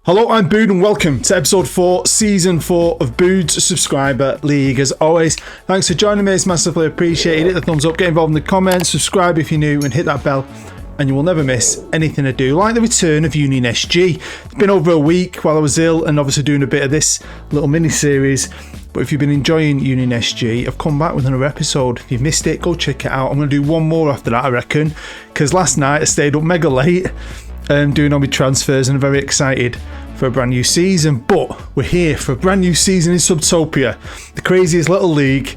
Hello, I'm Bood and welcome to episode 4, season 4 of Bood's Subscriber League. As always, thanks for joining me, it's massively appreciated. Hit the thumbs up, get involved in the comments, subscribe if you're new and hit that bell and you will never miss anything I do. Like the return of Union SG. It's been over a week while I was ill and obviously doing a bit of this little mini-series. But if you've been enjoying Union SG, I've come back with another episode. If you've missed it, go check it out. I'm going to do one more after that, I reckon. Because last night I stayed up mega late doing all my transfers and I'm very excited for a brand new season. But we're here for a brand new season in Subtopia, the craziest little league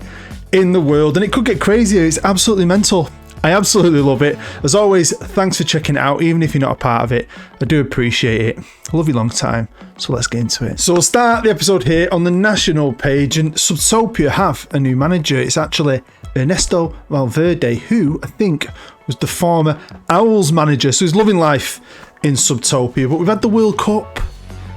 in the world. And it could get crazier. It's absolutely mental. I absolutely love it. As always, thanks for checking it out, even if you're not a part of it. I do appreciate it. I love you long time. So let's get into it. So we'll start the episode here on the national page, and Subtopia have a new manager. It's actually Ernesto Valverde, who I think was the former Owls manager. So he's loving life in Subtopia. But we've had the World Cup.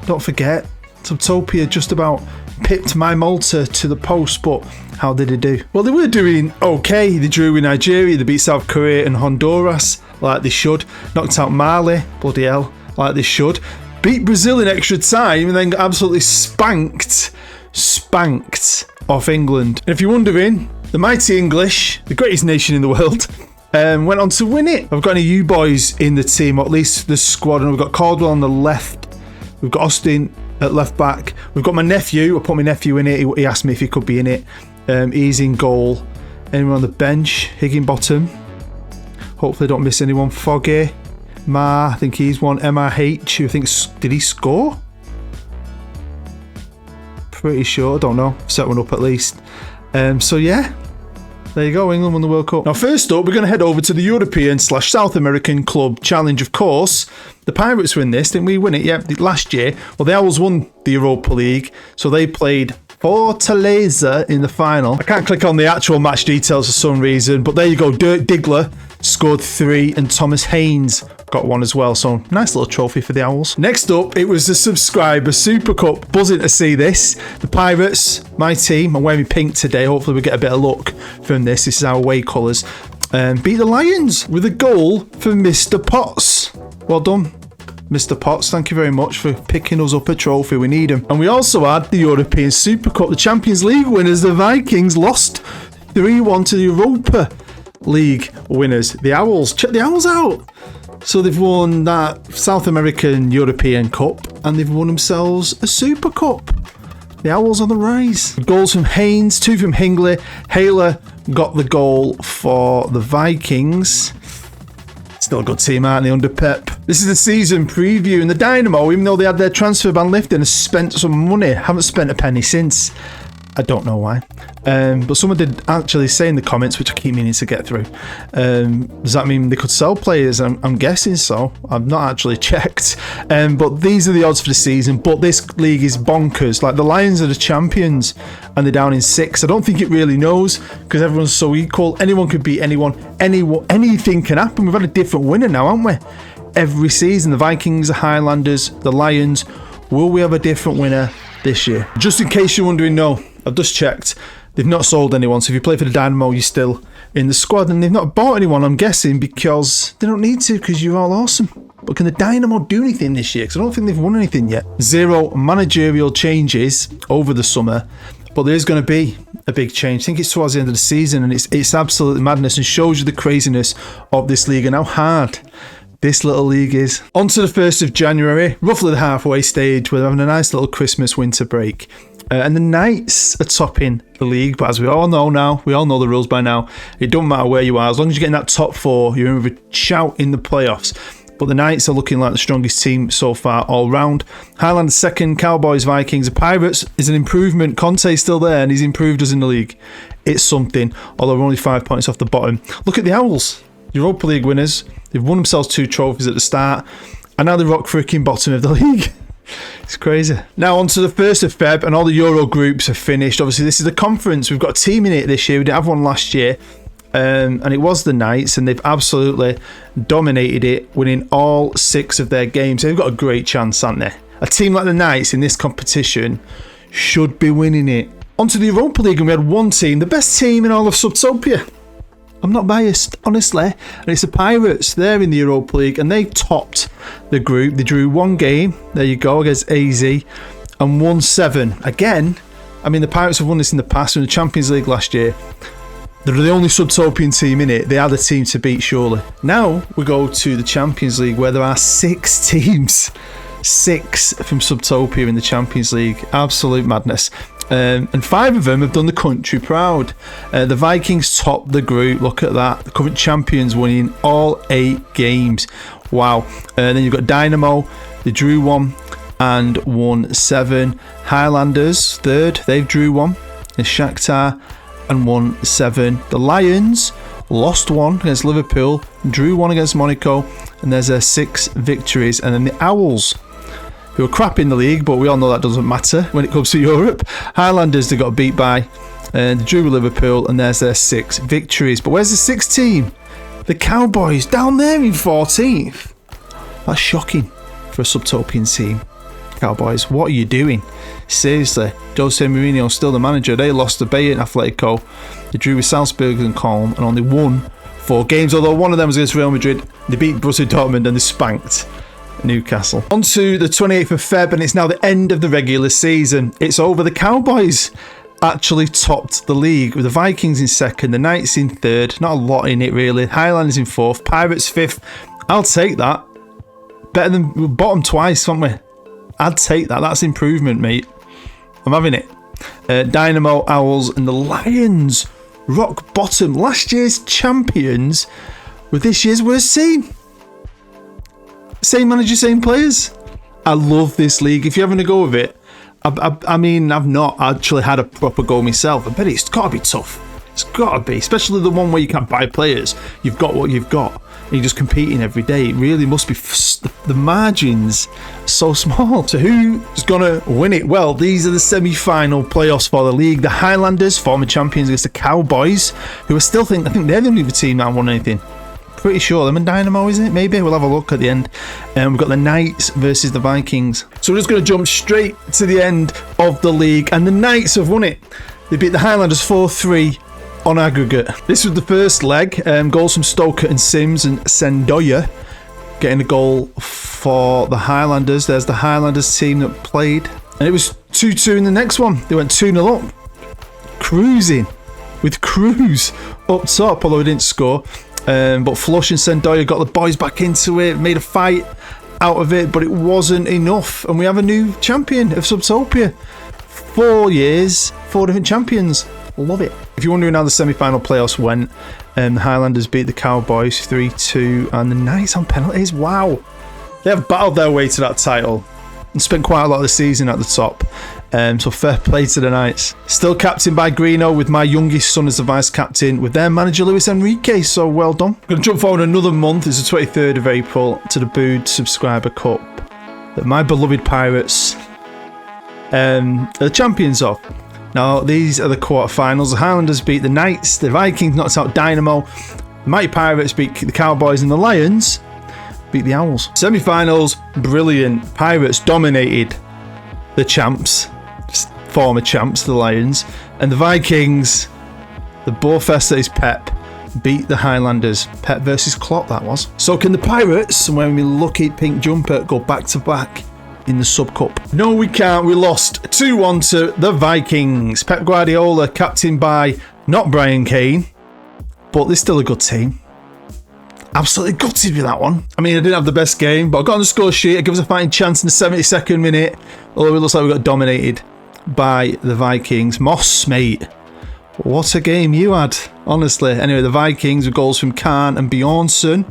Don't forget, Subtopia just about pipped my Malta to the post, but how did they do? Well, they were doing okay. They drew with Nigeria, they beat South Korea and Honduras, like they should. Knocked out Mali, bloody hell, like they should. Beat Brazil in extra time and then got absolutely spanked off England. And if you're wondering, the mighty English, the greatest nation in the world, went on to win it. I've got any you boys in the team, or at least the squad, and we've got Caldwell on the left, we've got Austin at left back, we've got my nephew. I put my nephew in it. He asked me if he could be in it. He's in goal. Anyone on the bench? Higginbottom. Hopefully don't miss anyone. Foggy. Ma, I think he's one. MRH, who thinks, did he score? Pretty sure, I don't know. Set one up at least. So yeah, there you go, England won the World Cup. Now first up, we're going to head over to the European/South American Club Challenge. Of course, the Pirates win this. Didn't we win it? Yeah, last year. Well, the Owls won the Europa League, so they played Fortaleza in the final. I can't click on the actual match details for some reason, but there you go. Dirk Diggler scored 3 and Thomas Haynes got 1 as well. So nice little trophy for the Owls. Next up, it was the Subscriber Super Cup. Buzzing to see this. The Pirates, my team, I'm wearing pink today. Hopefully we get a bit of luck from this. This is our away colours. Beat the Lions with a goal for Mr. Potts. Well done, Mr. Potts, thank you very much for picking us up a trophy. We need them. And we also had the European Super Cup. The Champions League winners, the Vikings, lost 3-1 to the Europa League winners, the Owls. Check the Owls out. So they've won that South American European Cup and they've won themselves a Super Cup. The Owls on the rise. Goals from Haynes, 2 from Hingley. Haler got the goal for the Vikings. Still a good team, aren't they, under Pep? This is the season preview, and the Dynamo, even though they had their transfer ban lifted and spent some money, haven't spent a penny since. I don't know why. But someone did actually say in the comments, which I keep meaning to get through, does that mean they could sell players? I'm guessing so. I've not actually checked. But these are the odds for the season. But this league is bonkers. Like, the Lions are the champions and they're down in 6. I don't think it really knows because everyone's so equal. Anyone could beat anyone. Anything can happen. We've had a different winner now, haven't we? Every season. The Vikings, the Highlanders, the Lions. Will we have a different winner this year? Just in case you're wondering, no. I've just checked. They've not sold anyone. So if you play for the Dynamo, you're still in the squad. And they've not bought anyone, I'm guessing, because they don't need to, because you're all awesome. But can the Dynamo do anything this year? Because I don't think they've won anything yet. 0 managerial changes over the summer. But there is going to be a big change. I think it's towards the end of the season. And it's absolutely madness and shows you the craziness of this league and how hard this little league is. On to the 1st of January, roughly the halfway stage. We're having a nice little Christmas winter break. And the Knights are topping the league, but as we all know now, we all know the rules by now, it don't matter where you are, as long as you're getting that top 4, you're in with a shout in the playoffs. But the Knights are looking like the strongest team so far all round. Highlanders second, Cowboys, Vikings. The Pirates is an improvement. Conte's still there and he's improved us in the league. It's something, although we're only 5 points off the bottom. Look at the Owls, Europa League winners. They've won themselves 2 trophies at the start and now they're rock freaking bottom of the league. It's crazy. Now on to the 1st of Feb and all the Euro groups are finished. Obviously this is the conference. We've got a team in it this year. We didn't have one last year. And it was the Knights and they've absolutely dominated it, winning all 6 of their games. They've got a great chance, haven't they? A team like the Knights in this competition should be winning it. On to the Europa League and we had one team, the best team in all of Subtopia. I'm not biased, honestly. And it's the Pirates. They're in the Europa League and they topped the group. They drew 1 game. There you go, against AZ. And won 7. Again, I mean, the Pirates have won this in the past in the Champions League last year. They're the only Subtopian team in it. They are the team to beat, surely. Now we go to the Champions League where there are 6 teams. 6 from Subtopia in the Champions League. Absolute madness. And 5 of them have done the country proud. The Vikings topped the group. Look at that. The current champions winning all 8 games. Wow. Then you've got Dynamo. They drew 1 and won 7. Highlanders, 3rd. They've drew 1. The Shakhtar and won 7. The Lions lost 1 against Liverpool. Drew 1 against Monaco. And there's 6 victories. And then the Owls, who are crap in the league, but we all know that doesn't matter when it comes to Europe. Highlanders, they got beat by, and they drew with Liverpool, and there's their 6 victories. But where's the 6th team? The Cowboys, down there in 14th. That's shocking for a Subtopian team. Cowboys, what are you doing? Seriously, Jose Mourinho still the manager. They lost to Bayern Atletico. They drew with Salzburg and Colm, and only won 4 games, although one of them was against Real Madrid. They beat Borussia Dortmund and they spanked Newcastle. On to the 28th of Feb, and it's now the end of the regular season. It's over. The Cowboys actually topped the league with the Vikings in 2nd, the Knights in 3rd. Not a lot in it really. Highlanders in 4th, Pirates 5th. I'll take that. Better than bottom twice, haven't we? I'd take that. That's improvement, mate. I'm having it. Dynamo, Owls, and the Lions rock bottom. Last year's champions with this year's worst team. Same manager, same players. I love this league. If you're having a go with it, I mean, I've not actually had a proper go myself. I bet it's got to be tough. It's got to be, especially the one where you can't buy players. You've got what you've got, and you're just competing every day. It really must be. The margins so small. So who's gonna win it? Well, these are the semi-final playoffs for the league. The Highlanders, former champions, against the Cowboys, who I think they're the only team that won anything. Pretty sure them and Dynamo, isn't it? Maybe we'll have a look at the end. We've got the Knights versus the Vikings. So we're just going to jump straight to the end of the league, and the Knights have won it. They beat the Highlanders 4-3 on aggregate. This was the first leg. Goals from Stoker and Sims, and Sendoya getting a goal for the Highlanders. There's the Highlanders team that played, and it was 2-2 in the next one. They went 2-0 up, cruising with Cruz up top, although he didn't score. But Flush and Sendoya got the boys back into it, made a fight out of it, but it wasn't enough. And we have a new champion of Subtopia. 4 years, 4 different champions. Love it. If you're wondering how the semi-final playoffs went, the Highlanders beat the Cowboys 3-2, and the Knights on penalties. Wow. They have battled their way to that title and spent quite a lot of the season at the top. So fair play to the Knights. Still captained by Greeno, with my youngest son as the vice captain, with their manager Luis Enrique, so well done. I'm going to jump forward another month. It's the 23rd of April to the Booed Subscriber Cup that my beloved Pirates are the champions of. Now, these are the quarterfinals. The Highlanders beat the Knights, the Vikings knocked out Dynamo, the Mighty Pirates beat the Cowboys, and the Lions beat the Owls. Semi-finals, brilliant. Pirates dominated the champs, former champs, the Lions, and the Vikings, the Borefest that is Pep, beat the Highlanders. Pep versus Klopp, that was. So can the Pirates, when we lucky pink jumper, go back to back in the Sub Cup? No, we can't. We lost 2-1 to the Vikings. Pep Guardiola, captained by not Brian Kane, but they're still a good team. Absolutely gutted with that one. I mean, I didn't have the best game, but I got on the score sheet. It gives us a fighting chance in the 72nd minute. Although it looks like we got dominated by the Vikings. Moss, mate, what a game you had, honestly. Anyway, the Vikings, with goals from Khan and Bjornsson,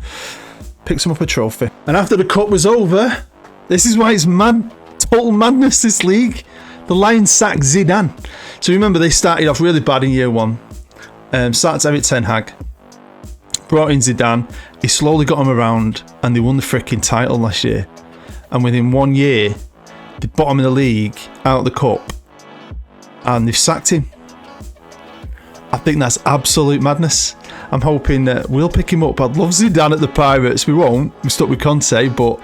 picks them up a trophy. And after the cup was over, this is why it's mad, total madness, this league. The Lions sacked Zidane. So remember, they started off really bad in year 1. Started Eric Ten Hag. Brought in Zidane. He slowly got him around, and they won the freaking title last year. And within 1 year, they bottom in the league, out of the cup, and they've sacked him. I think that's absolute madness. I'm hoping that we'll pick him up. I'd love Zidane at the Pirates. We won't. We're stuck with Conte, but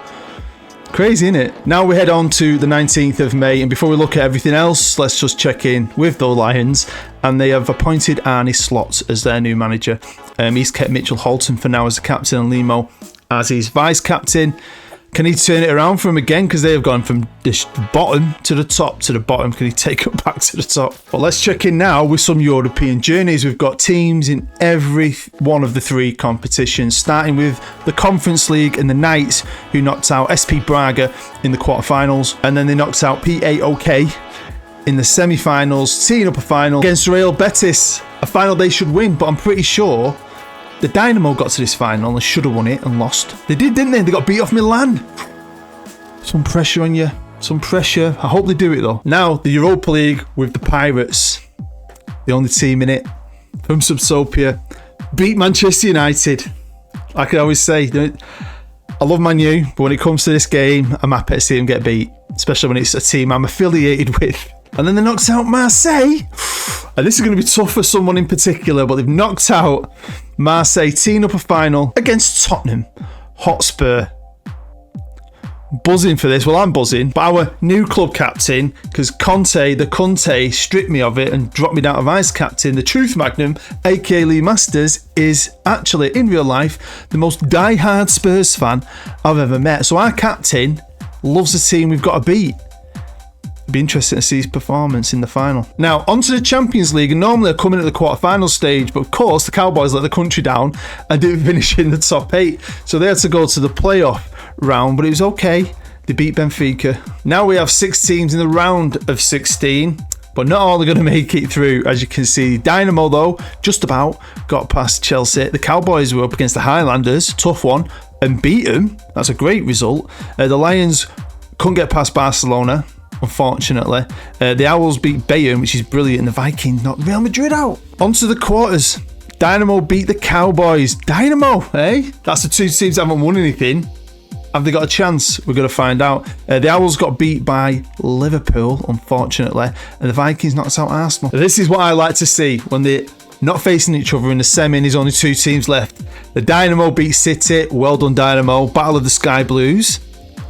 Crazy, innit? Now we head on to the 19th of May, and before we look at everything else, let's just check in with the Lions, and they have appointed Arne Slot as their new manager. He's kept Mitchell Holton for now as the captain and Limo as his vice-captain. Can he turn it around for him again? Because they have gone from the bottom to the top to the bottom. Can he take it back to the top? Well, let's check in now with some European journeys. We've got teams in every one of the 3 competitions, starting with the Conference League and the Knights, who knocked out SP Braga in the quarterfinals. And then they knocked out PAOK in the semi-finals, teeing up a final against Real Betis. A final they should win, but I'm pretty sure the Dynamo got to this final and should have won it and lost. They did, didn't they? They got beat off Milan. Some pressure on you. Some pressure. I hope they do it though. Now, the Europa League with the Pirates. The only team in it from Subtopia. Beat Manchester United. Like I always say, I love Man U, but when it comes to this game, I'm happy to see them get beat. Especially when it's a team I'm affiliated with. And then they knocked out Marseille. And this is going to be tough for someone in particular, but they've knocked out Marseille, teeing up a final against Tottenham Hotspur. Buzzing for this. Well, I'm buzzing. But our new club captain, because Conte stripped me of it and dropped me down to vice captain, the Truth Magnum, aka Lee Masters, is actually, in real life, the most die-hard Spurs fan I've ever met. So our captain loves the team we've got to beat. Be interesting to see his performance in the final. Now, onto the Champions League, and normally I come in at the quarterfinal stage, but of course the Cowboys let the country down and didn't finish in the top 8, so they had to go to the playoff round, but it was okay. They beat Benfica. Now we have 6 teams in the round of 16, but not all are going to make it through, as you can see. Dynamo, though, just about got past Chelsea. The Cowboys were up against the Highlanders, tough one, and beat them. That's a great result. The Lions couldn't get past Barcelona, unfortunately. The Owls beat Bayern, which is brilliant, and the Vikings knocked Real Madrid out. On to the quarters. Dynamo beat the Cowboys. Dynamo, eh? That's the 2 teams that haven't won anything. Have they got a chance? We're going to find out. The Owls got beat by Liverpool, unfortunately, and the Vikings knocked out Arsenal. This is what I like to see when they're not facing each other in the semi and there's only 2 teams left. The Dynamo beat City. Well done, Dynamo. Battle of the Sky Blues.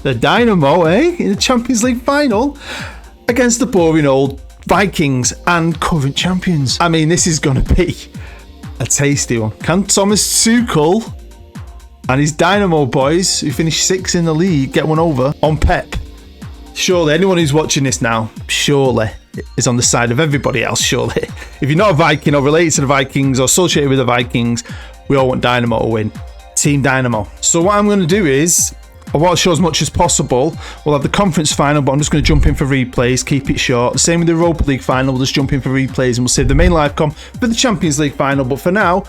The Dynamo, in the Champions League final against the boring old Vikings and current champions. I mean, this is going to be a tasty one. Can Thomas Tuchel and his Dynamo boys, who finished 6th in the league, get one over on Pep? Surely, anyone who's watching this now, surely is on the side of everybody else, surely. If you're not a Viking or related to the Vikings or associated with the Vikings, we all want Dynamo to win. Team Dynamo. So what I'm going to do is, I want to show as much as possible. We'll have the conference final, but I'm just going to jump in for replays, keep it short. Same with the Europa League final, we'll just jump in for replays and we'll save the main live com for the Champions League final. But for now,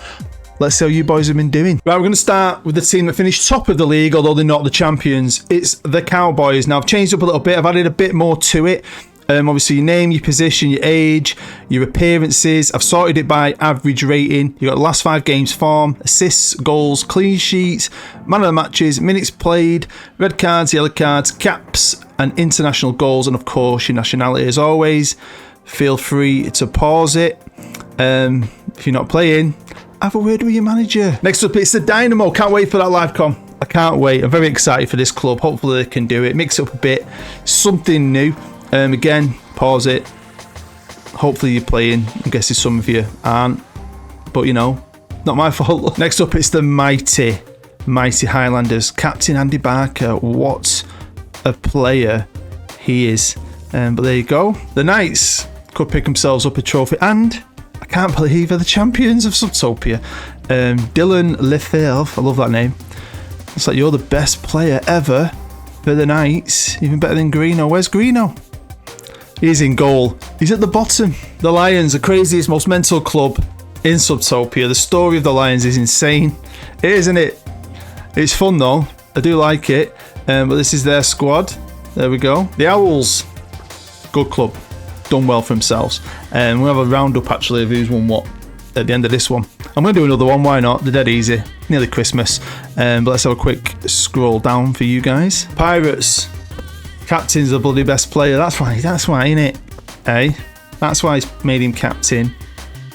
let's see how you boys have been doing. Right, we're going to start with the team that finished top of the league, although they're not the champions. It's the Cowboys. Now, I've changed up a little bit. I've added a bit more to it. Obviously, your name, your position, your age, your appearances. I've sorted it by average rating. You've got the last 5 games form, assists, goals, clean sheets, man of the matches, minutes played, red cards, yellow cards, caps, and international goals, and of course, your nationality. As always, feel free to pause it. If you're not playing, have a word with your manager. Next up, it's the Dynamo. Can't wait for that live com. I can't wait. I'm very excited for this club. Hopefully they can do it. Mix it up a bit. Something new. Again, pause it. Hopefully you're playing. I'm guessing some of you aren't. But, you know, not my fault. Next up, it's the mighty Highlanders. Captain Andy Barker. What a player he is. But there you go. The Knights could pick themselves up a trophy. And I can't believe they're the champions of Subtopia. Dylan Lefebvre. I love that name. It's like you're the best player ever for the Knights. Even better than Greeno. Where's Greeno? He's in goal. He's at the bottom. The Lions, the craziest, most mental club in Subtopia. The story of the Lions is insane. It is, isn't it? It's fun though. I do like it. But this is their squad. There we go. The Owls. Good club. Done well for themselves. We'll have a roundup actually of who's won what at the end of this one. I'm going to do another one. Why not? They're dead easy. Nearly Christmas. But let's have a quick scroll down for you guys. Pirates. Captain's the bloody best player. That's why, innit? Eh? That's why he's made him captain.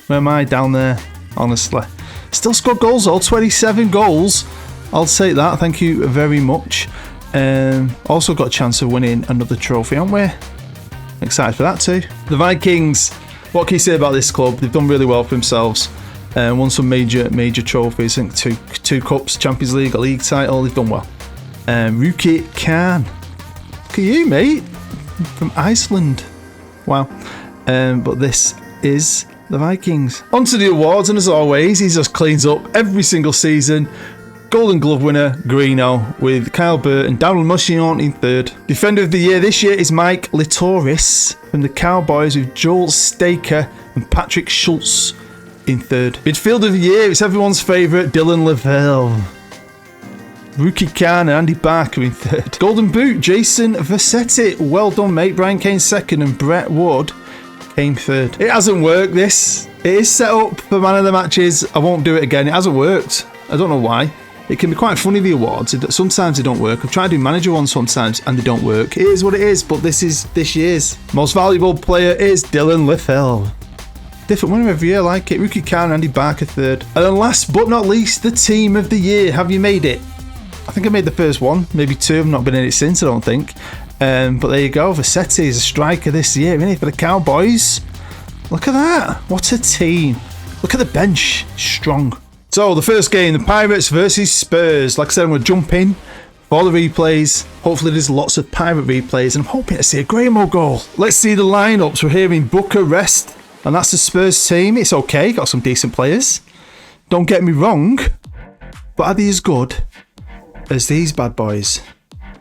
Where am I? Down there, honestly. Still scored goals though, 27 goals. I'll take that, thank you very much. Also got a chance of winning another trophy, aren't we? Excited for that too. The Vikings, what can you say about this club? They've done really well for themselves. Won some major trophies. I think two cups, Champions League, a league title. They've done well. Ruki Khan. Look at you, mate. From Iceland. Wow. But this is the Vikings. On to the awards, and as always, he just cleans up every single season. Golden Glove winner, Greeno, with Kyle Burt and Darryl Mushion in third. Defender of the year this year is Mike Litoris from the Cowboys, with Joel Staker and Patrick Schultz in third. Midfielder of the year is everyone's favourite, Dylan Lavelle. Rookie Khan and Andy Barker in third. Golden Boot, Jason Vassetti. Well done, mate. Brian Kane second and Brett Wood came third. It hasn't worked, this. It is set up for man of the matches. I won't do it again. It hasn't worked. I don't know why. It can be quite funny, the awards. Sometimes they don't work. I've tried to do manager ones sometimes and they don't work. It is what it is, but this is this year's. Most valuable player is Dylan Liffell. Different winner every year, I like it. Rookie Khan, Andy Barker third. And then last but not least, the team of the year. Have you made it? I think I made the first one, maybe two. I've not been in it since, I don't think. But there you go. Vassetti is a striker this year, isn't he, for the Cowboys? Look at that. What a team. Look at the bench. Strong. So, the first game, the Pirates versus Spurs. Like I said, I'm going to jump in for the replays. Hopefully there's lots of Pirate replays, and I'm hoping to see a Grahamo goal. Let's see the lineups. We're here in Booker Rest, and that's the Spurs team. It's okay. Got some decent players. Don't get me wrong, but are they as good as these bad boys?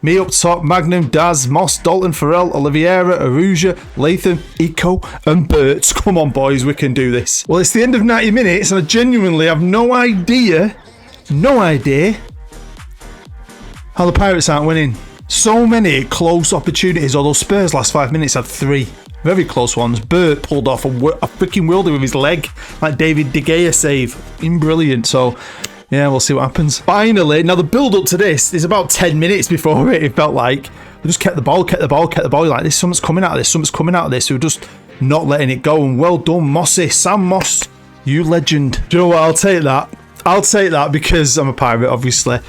Me up top, Magnum, Daz, Moss, Dalton, Farrell, Oliveira, Aruja, Latham, Eco and Burt. Come on, boys, we can do this. Well, it's the end of 90 minutes and I genuinely have no idea how the Pirates aren't winning. So many close opportunities, although Spurs last 5 minutes had 3 very close ones. Burt pulled off a freaking worldie with his leg, like David De Gea save. Brilliant. So yeah, we'll see what happens. Finally, now the build up to this is about 10 minutes before it felt like. We just kept the ball. Like, this, something's coming out of this. We were just not letting it go. And well done, Mossy. Sam Moss, you legend. Do you know what? I'll take that because I'm a Pirate, obviously.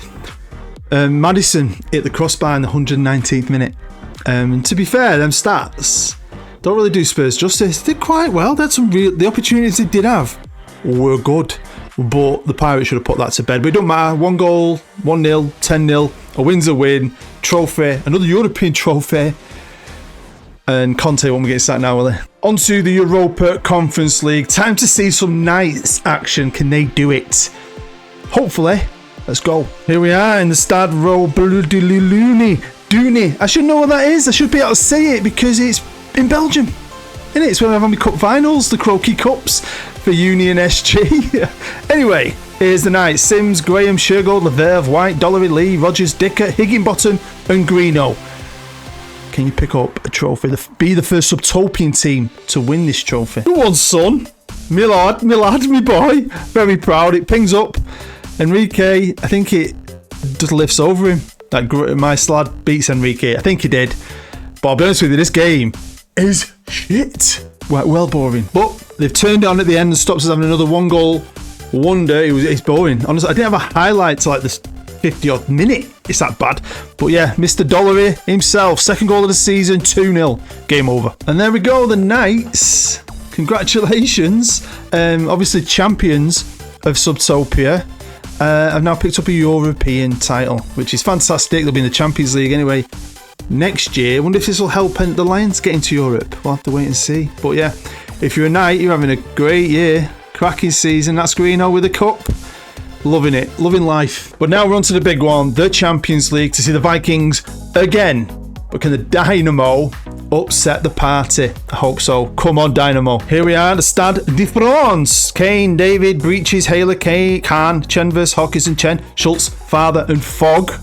Madison hit the crossbar in the 119th minute. And to be fair, them stats don't really do Spurs justice. They did quite well. They had some the opportunities they did have were good. But the Pirates should have put that to bed. But it don't matter. 1 goal, 1-0, 10-0. A win's a win. Trophy. Another European trophy. And Conte won't be getting sacked now, will they? On to the Europa Conference League. Time to see some Knights action. Can they do it? Hopefully. Let's go. Here we are in the Stade Dooney. I should know what that is. I should be able to say it because it's in Belgium. Isn't it? It's where we have cup finals, the Croaky Cups for Union SG. Anyway, here's the Knights. Sims, Graham, Shergold, Leverve, White, Dollery, Lee, Rogers, Dicker, Higginbottom and Greeno. Can you pick up a trophy? Be the first Subtopian team to win this trophy. Go on, son. Me lad, me boy. Very proud. It pings up. Enrique, I think it just lifts over him. Like, my slad beats Enrique. I think he did. But I'll be honest with you, this game is shit. Well boring. But they've turned it on at the end and stopped us having another 1 goal wonder. It's boring. Honestly, I didn't have a highlight to like this 50-odd minute. It's that bad. But yeah, Mr. Dollery himself, 2nd goal of the season, 2-0. Game over. And there we go, the Knights. Congratulations. Obviously champions of Subtopia. I've now picked up a European title, which is fantastic. They'll be in the Champions League anyway next year. I wonder if this will help the Lions get into Europe. We'll have to wait and see. But yeah, if you're a Knight, you're having a great year. Cracking season. That's Greeno with a cup. Loving it. Loving life. But now we're on to the big one, the Champions League, to see the Vikings again. But can the Dynamo upset the party? I hope so. Come on, Dynamo. Here we are, the Stade de France. Kane, David, Breaches, Haler, Khan, Chenvers, Hawkins and Chen, Schultz, Father and Fogg.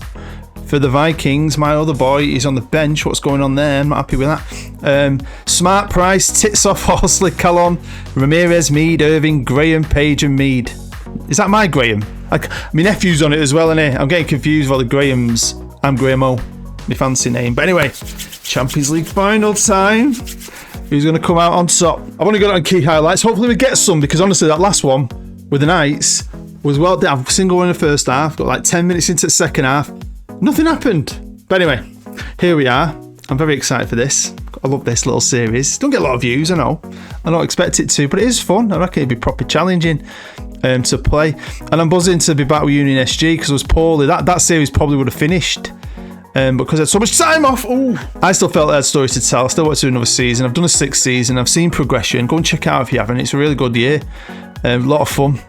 For the Vikings, my other boy is on the bench. What's going on there? I'm not happy with that. Smart, Price, Titsoff, Horsley, Callon, Ramirez, Mead, Irving, Graham, Page and Mead. Is that my Graham? My nephew's on it as well, innit? I'm getting confused with all the Grahams. I'm Grahamo, my fancy name. But anyway, Champions League final time. Who's going to come out on top? I've only got it on key highlights. Hopefully we get some, because honestly that last one with the Knights was well done. I've single in the first half, got like 10 minutes into the second half. Nothing happened. But anyway, here we are. I'm very excited for this. I love this little series. Don't get a lot of views, I know. I don't expect it to, but it is fun. I reckon it'd be proper challenging to play. And I'm buzzing to be back with Union SG because I was poorly. That series probably would have finished. Because I had so much time off. Ooh. I still felt I had stories to tell. I still want to do another season. I've done a 6th season. I've seen progression. Go and check it out if you haven't. It's a really good year. A lot of fun.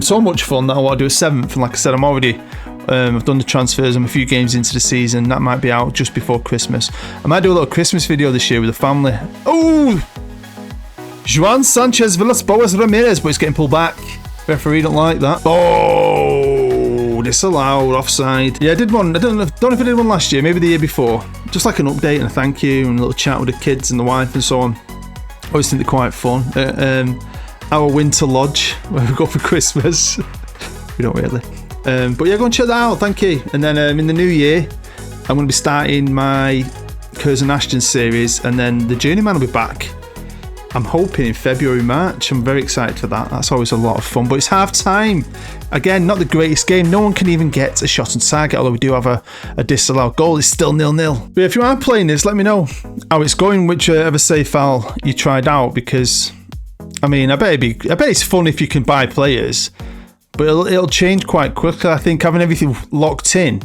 So much fun that I want to do a 7th. And like I said, I'm already... I've done the transfers. I'm a few games into the season. That might be out just before Christmas. I might do a little Christmas video this year with the family. Oh! Juan Sanchez Villas-Boas Ramirez, but it's getting pulled back. Referee don't like that. Oh, disallowed, offside. Yeah, I did one. I don't know if I did one last year, maybe the year before. Just like an update and a thank you and a little chat with the kids and the wife and so on. I always think they're quite fun. Our winter lodge where we go for Christmas. We don't really. But yeah, go and check that out. Thank you. And then in the new year, I'm going to be starting my Curzon Ashton series, and then the Journeyman will be back. I'm hoping in February, March. I'm very excited for that. That's always a lot of fun. But it's half time. Again, not the greatest game. No one can even get a shot on target, although we do have a disallowed goal. It's still 0-0. But if you are playing this, let me know how it's going, whichever save file you tried out, because, I mean, I bet it's fun if you can buy players, but it'll change quite quickly. I think having everything locked in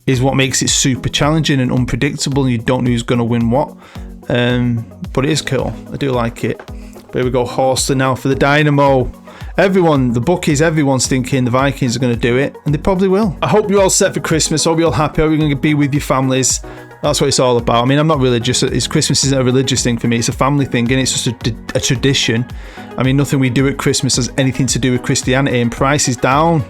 is what makes it super challenging and unpredictable, and you don't know who's going to win what. But it is cool. I do like it. But here we go, Horsley now for the Dynamo. Everyone, the bookies, everyone's thinking the Vikings are going to do it, and they probably will. I hope you're all set for Christmas. I hope you're all happy. I hope you're going to be with your families. That's what it's all about. I mean, I'm not religious. Christmas isn't a religious thing for me. It's a family thing, and it's just a tradition. I mean, nothing we do at Christmas has anything to do with Christianity, and Price is down.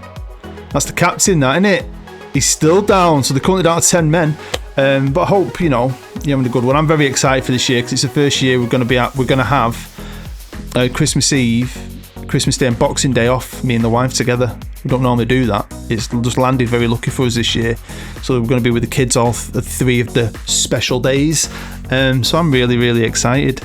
That's the captain, that, isn't it? He's still down, so they're currently down to 10 men. But I hope, you're having a good one. I'm very excited for this year because it's the first year we're going to have Christmas Eve, Christmas Day and Boxing Day off, me and the wife together. We don't normally do that. It's just landed very lucky for us this year. So we're going to be with the kids all 3 of the special days. So I'm really, really excited.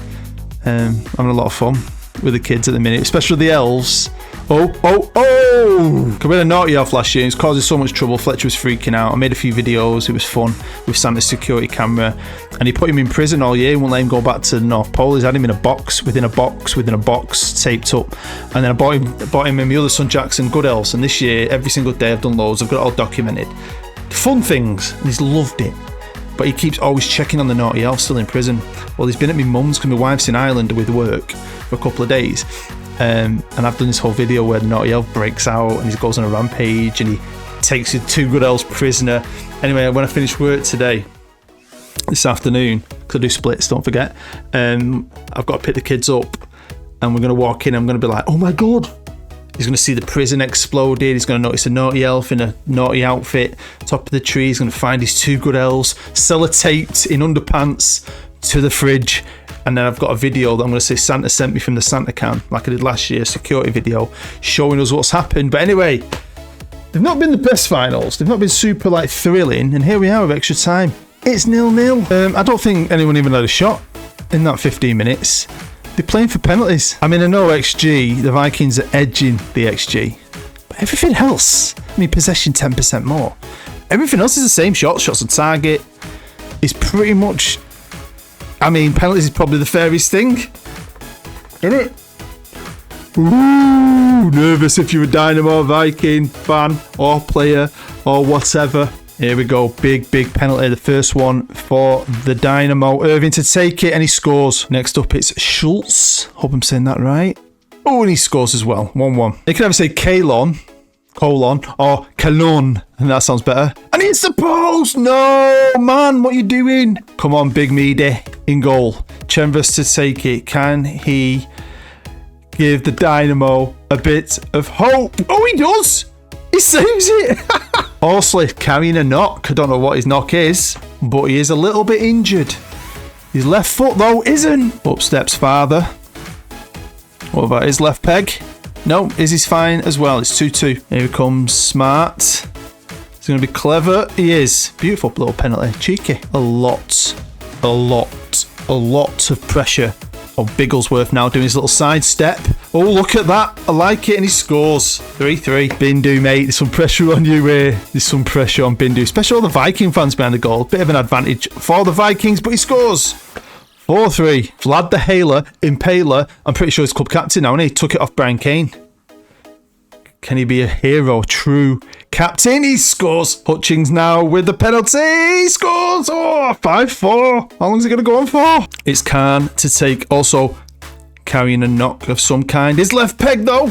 Having a lot of fun with the kids at the minute, especially the elves. Oh! We had a naughty elf last year. It was causing so much trouble. Fletcher was freaking out. I made a few videos. It was fun with Santa's security camera. And he put him in prison all year. He wouldn't let him go back to the North Pole. He's had him in a box, within a box, within a box, taped up. And then I bought him and my other son Jackson good elves. And this year, every single day I've done loads. I've got it all documented. Fun things. And he's loved it. But he keeps always checking on the naughty elf still in prison. Well, he's been at my mum's because my wife's in Ireland with work for a couple of days. And I've done this whole video where the naughty elf breaks out and he goes on a rampage and he takes his 2 good elves prisoner. Anyway, when I finish work today, this afternoon, because I do splits, don't forget, I've got to pick the kids up and we're going to walk in and I'm going to be like, oh my god, he's going to see the prison exploded. He's going to notice a naughty elf in a naughty outfit top of the tree. He's going to find his 2 good elves sellotaped in underpants to the fridge. And then I've got a video that I'm going to say Santa sent me from the Santa can, like I did last year, security video, showing us what's happened. But anyway, they've not been the best finals. They've not been super thrilling. And here we are with extra time. It's 0-0. I don't think anyone even had a shot in that 15 minutes. They're playing for penalties. I mean, I know XG, the Vikings are edging the XG. But everything else, I mean, possession 10% more. Everything else is the same shots on target. It's pretty much... I mean, penalties is probably the fairest thing, isn't it? Ooh, nervous if you're a Dynamo Viking fan or player or whatever. Here we go, big penalty, the first one for the Dynamo. Irving to take it and he scores. Next up it's Schultz, hope I'm saying that right. Oh, and he scores as well, 1-1. You can either say colon, or Kalon, and that sounds better. And it's the post! No, man, what are you doing? Come on, Big Meady, in goal. Chambers to take it. Can he give the Dynamo a bit of hope? Oh, he does! He saves it! Horsley carrying a knock. I don't know what his knock is, but he is a little bit injured. His left foot, though, isn't. Up steps father. What about his left peg? No, Izzy's fine as well. It's 2-2. Here comes Smart. He's going to be clever. He is. Beautiful little penalty. Cheeky. A lot of pressure Oh, Bigglesworth now doing his little sidestep. Oh, look at that. I like it, and he scores. 3-3. Bindu, mate. There's some pressure on you here. There's some pressure on Bindu, especially all the Viking fans behind the goal. Bit of an advantage for the Vikings, but he scores. 4-3. Vlad the Impaler. I'm pretty sure he's club captain now, and he took it off Brian Kane. Can he be a hero? True captain. He scores. Hutchings now with the penalty. He scores. Oh, 5-4. How long is it going to go on for? It's Khan to take, also carrying a knock of some kind. His left peg, though.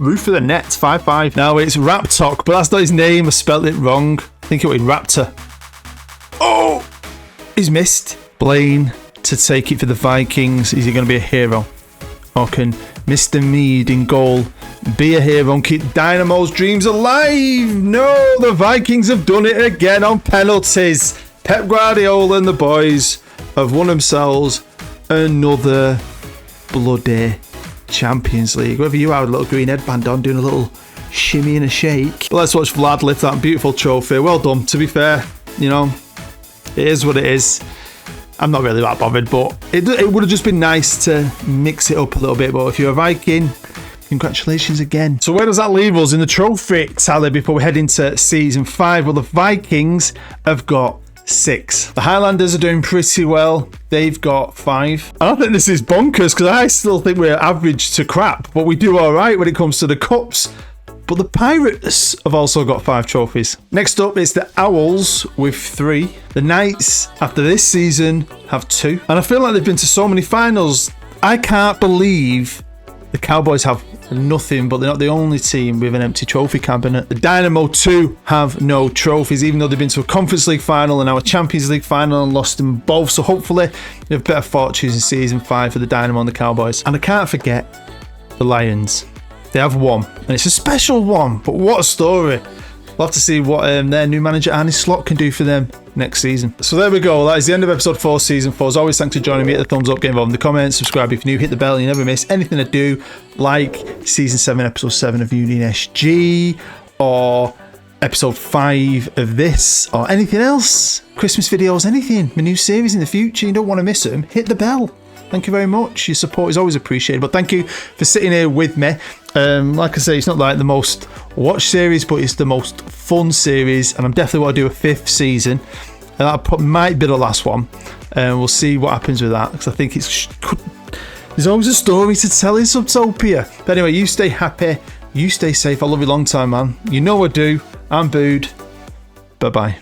Roof of the net. 5-5. Now it's Raptok, but that's not his name. I spelled it wrong. I think it was Raptor. Oh, he's missed. Blaine to take it for the Vikings. Is he going to be a hero? Or can Mr. Mead in goal be a hero and keep Dynamo's dreams alive? No, the Vikings have done it again on penalties. Pep Guardiola and the boys have won themselves another bloody Champions League. Whether you had a little green headband on doing a little shimmy and a shake. But let's watch Vlad lift that beautiful trophy. Well done, to be fair. You know, it is what it is. I'm not really that bothered, but it would have just been nice to mix it up a little bit. But if you're a Viking, congratulations again. So where does that leave us in the trophy tally before we head into season 5? Well, the Vikings have got 6. The Highlanders are doing pretty well. They've got 5. I don't think this is bonkers because I still think we're average to crap, but we do all right when it comes to the cups. But the Pirates have also got 5 trophies. Next up is the Owls with 3. The Knights, after this season, have 2. And I feel like they've been to so many finals. I can't believe the Cowboys have nothing, but they're not the only team with an empty trophy cabinet. The Dynamo 2 have no trophies, even though they've been to a Conference League final and now a Champions League final and lost them both. So hopefully they have better fortunes in season 5 for the Dynamo and the Cowboys. And I can't forget the Lions. They have 1, and it's a special one, but what a story. We'll have to see what their new manager Arne Slot can do for them next season. So there we go. That is the end of episode 4, season 4. As always, thanks for joining me. Hit the thumbs up, get involved in the comments, subscribe if you're new, hit the bell and you never miss anything I do, like season 7, episode 7 of Union SG, or episode 5 of this, or anything else. Christmas videos, anything. My new series in the future, you don't want to miss them, hit the bell. Thank you very much. Your support is always appreciated. But thank you for sitting here with me. Like I say, it's not like the most watched series, but it's the most fun series. And I'm definitely want to do a 5th season. And that might be the last one. We'll see what happens with that. Because I think there's always a story to tell in Subtopia. But anyway, you stay happy. You stay safe. I love you long time, man. You know I do. I'm Bood. Bye-bye.